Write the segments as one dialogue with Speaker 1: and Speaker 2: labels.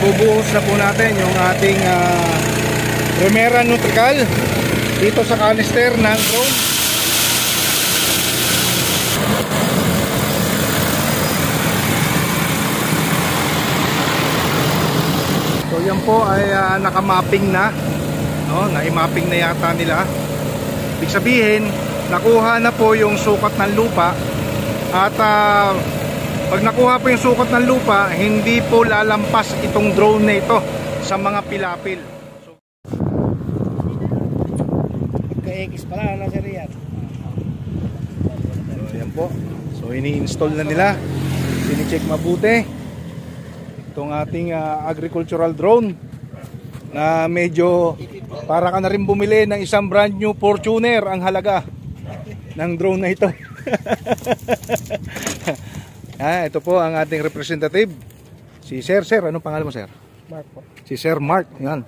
Speaker 1: ibubuhos na po natin yung ating Primera Nutrical dito sa canister ng drone. So yan po ay nakamapping na, no? Na-mapping na yata nila. Ibig sabihin, nakuha na po yung sukat ng lupa. At pag nakuha po yung sukat ng lupa, hindi po lalampas itong drone na ito sa mga pilapil.
Speaker 2: X pala na si Riyad.
Speaker 1: So yan po. So ini-install na nila. Sini-check mabuti itong ating agricultural drone na medyo para ka na rin bumili ng isang brand new Fortuner ang halaga ng drone na ito. Ito po ang ating representative, si Sir. Anong pangalan mo, Sir?
Speaker 2: Mark po.
Speaker 1: Si Sir Mark. Yan.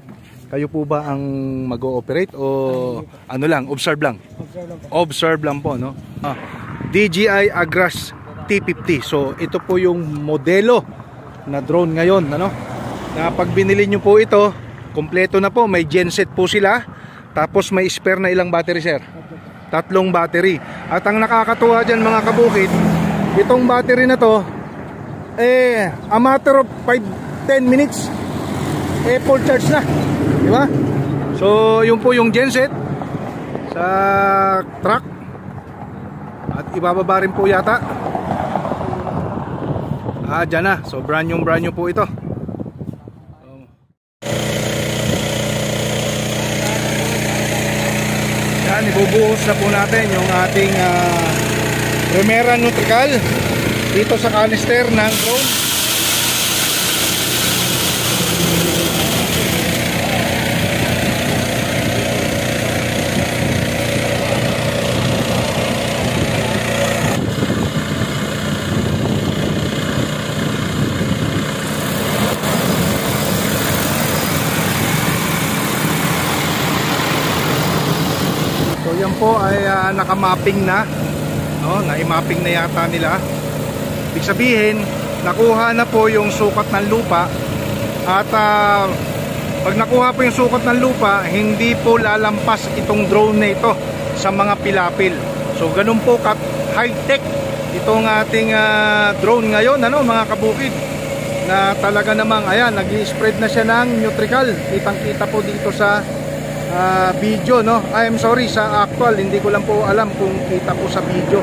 Speaker 1: Kayo po ba ang mag-ooperate o ano lang, observe lang? Observe lang po, no? DJI Agras T50. So ito po yung modelo na drone ngayon, ano? Na pag binili nyo po ito, kompleto na po, may genset po sila. Tapos may spare na ilang battery, Sir? 3 battery. At ang nakakatuwa dyan, mga kabukid, itong battery na to, a matter of 5-10 minutes, full charge na. Diba? So yun po yung genset sa truck. At ibababa rin po yata. Dyan na. So brand new po ito. Yan, ibubuhos na po natin yung ating Primera Nutrical dito sa canister ng drone. So yan po ay nakamapping na, no? Na-mapping na yata nila. Ibig sabihin, nakuha na po yung sukat ng lupa. At pag nakuha po yung sukat ng lupa, hindi po lalampas itong drone na ito sa mga pilapil. So ganun po high-tech itong ating drone ngayon, ano, mga kabukid. Na talaga namang, ayan, nag-i-spread na siya ng Nutrical. Kitang-kita po dito sa video, no? I'm sorry, sa actual hindi ko lang po alam kung kita po sa video.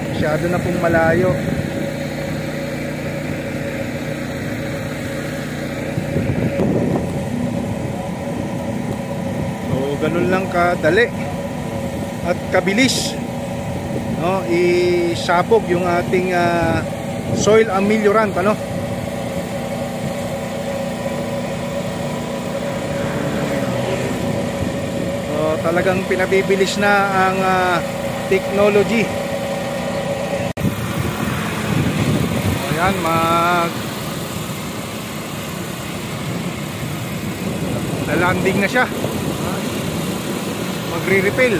Speaker 1: Masyado na pong malayo. So ganun lang kadali at kabilis, no? Isabog yung ating soil ameliorant, ano? Talagang pinabibilis na ang technology. Ayan, na-landing na siya. Magre-refill.